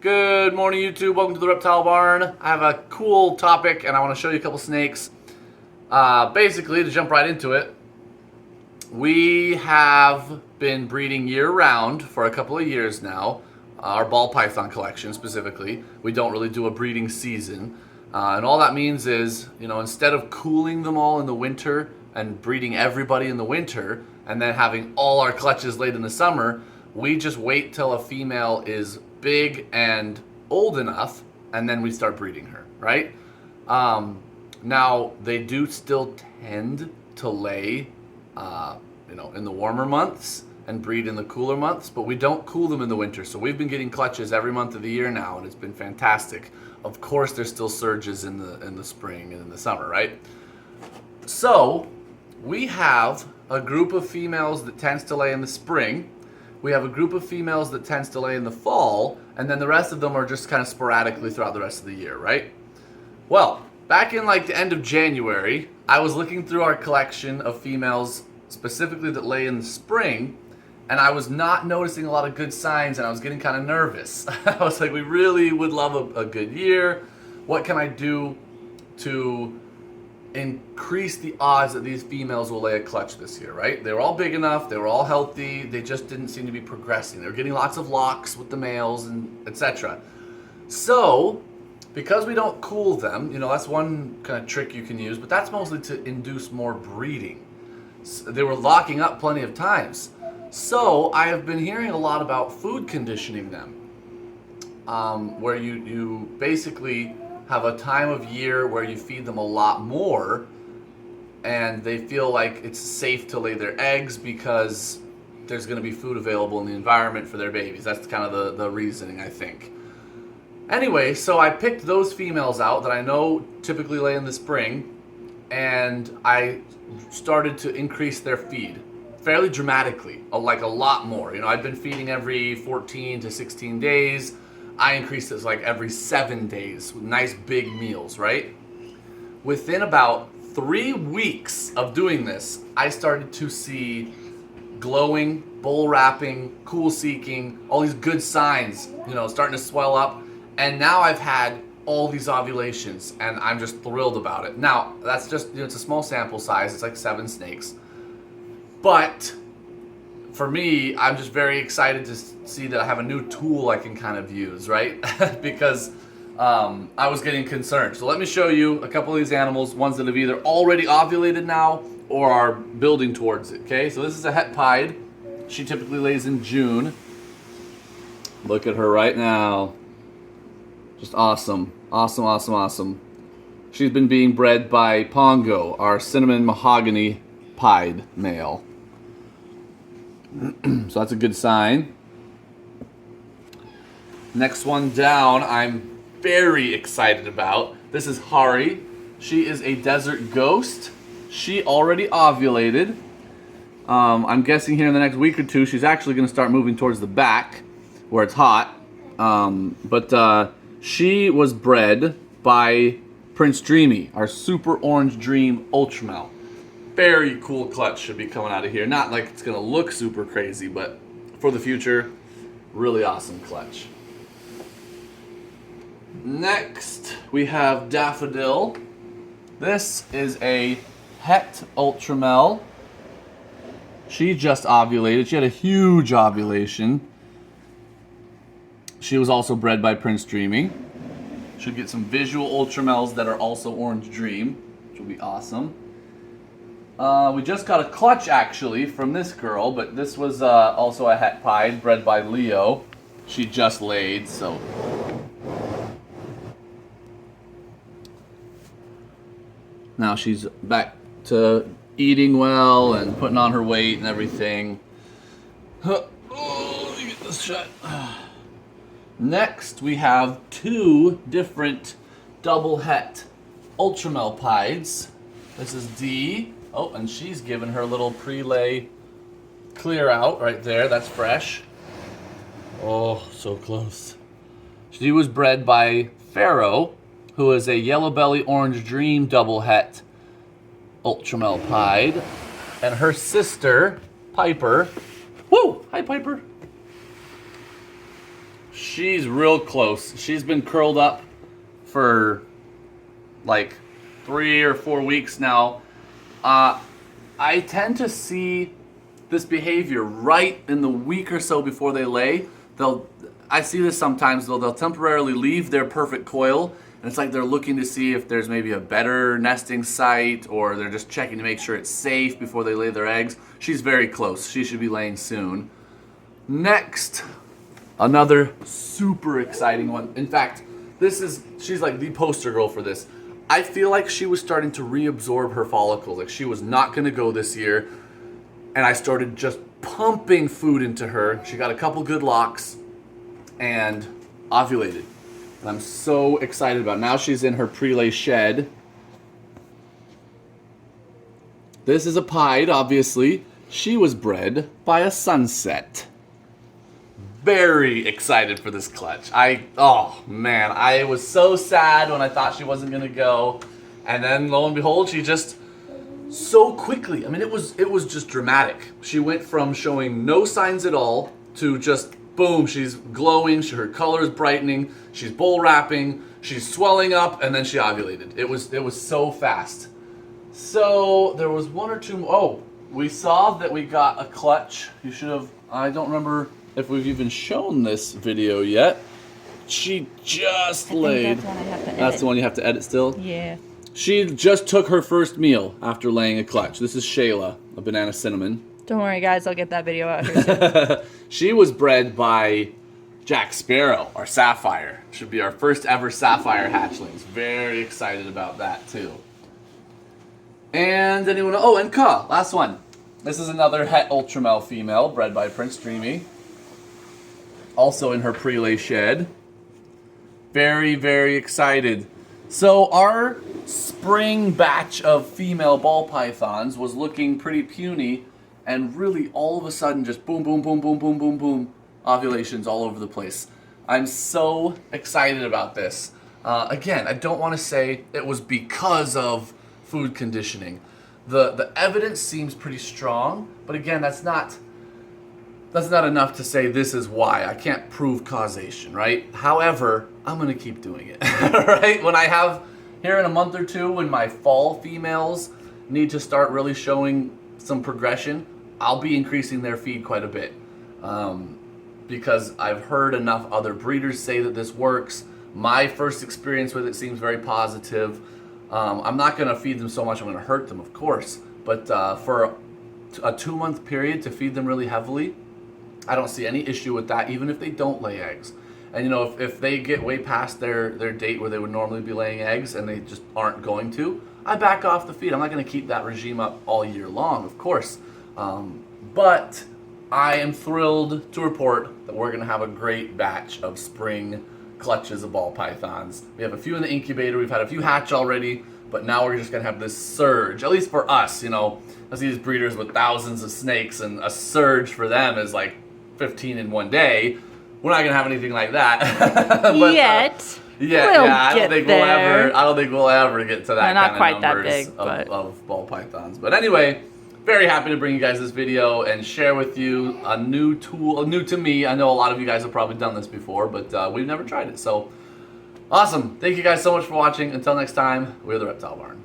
Good morning, YouTube. Welcome to the Reptile Barn. I have a cool topic and I want to show you a couple snakes. Basically, to jump right into it, we have been breeding year-round for a couple of years now. Our ball python collection specifically. We don't really do a breeding season. And all that means is, instead of cooling them all in the winter and breeding everybody in the winter and then having all our clutches laid in the summer, we just wait till a female is big and old enough, and then we start breeding her, right? Now, they do still tend to lay, in the warmer months and breed in the cooler months, but we don't cool them in the winter. So we've been getting clutches every month of the year now, and it's been fantastic. Of course, there's still surges in the spring and in the summer, right? So we have a group of females that tends to lay in the spring. We have a group of females that tends to lay in the fall, and then the rest of them are just kind of sporadically throughout the rest of the year, right? Well, back in the end of January, I was looking through our collection of females specifically that lay in the spring, and I was not noticing a lot of good signs, and I was getting kind of nervous. I was like, we really would love a good year. What can I do to increase the odds that these females will lay a clutch this year, right? They were all big enough, they were all healthy, they just didn't seem to be progressing. They were getting lots of locks with the males and etc. So, because we don't cool them, that's one kind of trick you can use, but that's mostly to induce more breeding. So they were locking up plenty of times. So, I have been hearing a lot about food conditioning them, where you basically have a time of year where you feed them a lot more and they feel like it's safe to lay their eggs because there's going to be food available in the environment for their babies. That's kind of the reasoning, I think. Anyway, so I picked those females out that I know typically lay in the spring, and I started to increase their feed fairly dramatically, like a lot more. I've been feeding every 14 to 16 days. I increased it every 7 days with nice big meals, right? Within about 3 weeks of doing this, I started to see glowing, bull wrapping, cool seeking, all these good signs, starting to swell up. And now I've had all these ovulations, and I'm just thrilled about it. Now, that's just, it's a small sample size. It's like 7 snakes. But for me, I'm just very excited to see that I have a new tool I can kind of use, right? Because I was getting concerned. So let me show you a couple of these animals, ones that have either already ovulated now or are building towards it, okay? So this is a het pied. She typically lays in June. Look at her right now. Just awesome. Awesome, awesome, awesome. She's been being bred by Pongo, our cinnamon mahogany pied male. So that's a good sign. Next one down, I'm very excited about. This is Hari. She is a desert ghost. She already ovulated. I'm guessing here in the next week or two, she's actually going to start moving towards the back where it's hot. But she was bred by Prince Dreamy, our super orange dream ultramel. Very cool clutch should be coming out of here. Not like it's going to look super crazy, but for the future, really awesome clutch. Next, we have Daffodil. This is a het ultramel. She just ovulated. She had a huge ovulation. She was also bred by Prince Dreamy. Should get some visual ultramels that are also orange dream, which will be awesome. We just got a clutch actually from this girl, but this was also a het pied bred by Leo. She just laid, so. Now she's back to eating well and putting on her weight and everything. Oh, let me get this shut. Next, we have 2 different double het ultramel pieds. This is D. Oh, and she's given her little pre-lay clear out right there. That's fresh. Oh, so close. She was bred by Pharaoh, who is a yellow belly orange dream double het ultramel pied. And her sister, Piper. Woo! Hi, Piper. she's real close. She's been curled up for like 3 or 4 weeks now. I tend to see this behavior right in the week or so before they lay. I see this sometimes though. They'll temporarily leave their perfect coil, and it's like they're looking to see if there's maybe a better nesting site, or they're just checking to make sure it's safe before they lay their eggs. She's very close. She should be laying soon. Next, another super exciting one. In fact, she's like the poster girl for this. I feel like she was starting to reabsorb her follicles. Like she was not going to go this year, and I started just pumping food into her. She got a couple good locks and ovulated. And I'm so excited about it. Now she's in her pre-lay shed. This is a pied, obviously. She was bred by a sunset. Very excited for this clutch. Oh man, I was so sad when I thought she wasn't gonna go. And then lo and behold, she just so quickly, I mean it was just dramatic. She went from showing no signs at all to just boom, she's glowing, her color is brightening, she's bull wrapping, she's swelling up, and then she ovulated. It was so fast. So there was one or two more. Oh, we saw that we got a clutch. You should have, I don't remember if we've even shown this video yet. She just laid. That's the one I have to edit. That's the one you have to edit still? Yeah. She just took her first meal after laying a clutch. This is Shayla, a banana cinnamon. Don't worry, guys. I'll get that video out here soon. She was bred by Jack Sparrow, our Sapphire. Should be our first ever Sapphire hatchlings. Very excited about that too. And anyone? Oh, and Ka, last one. This is another Het Ultramel female bred by Prince Dreamy. Also in her pre-lay shed. Very, very excited. So our spring batch of female ball pythons was looking pretty puny, and really all of a sudden just boom, boom, boom, boom, boom, boom, boom, ovulations all over the place. I'm so excited about this. Again, I don't want to say it was because of food conditioning. The evidence seems pretty strong, but again, that's not enough to say this is why. I can't prove causation, right? However, I'm gonna keep doing it, right? When I have, here in a month or two, when my fall females need to start really showing some progression, I'll be increasing their feed quite a bit. Because I've heard enough other breeders say that this works. My first experience with it seems very positive. I'm not gonna feed them so much I'm gonna hurt them, of course, but for a 2-month period to feed them really heavily, I don't see any issue with that, even if they don't lay eggs. And you know, if they get way past their date where they would normally be laying eggs and they just aren't going to, I back off the feed. I'm not going to keep that regime up all year long, of course. But I am thrilled to report that we're going to have a great batch of spring clutches of ball pythons. We have a few in the incubator. We've had a few hatch already, but now we're just going to have this surge, at least for us. You know, I see these breeders with thousands of snakes, and a surge for them is like 15 in one day. We're not gonna have anything like that. But, Yet. I don't think we'll ever get to that not kind of quite that numbers big, but of ball pythons. But anyway, very happy to bring you guys this video and share with you a new tool, new to me. I know a lot of you guys have probably done this before, but we've never tried it. So awesome. Thank you guys so much for watching. Until next time, we're the Reptile Barn.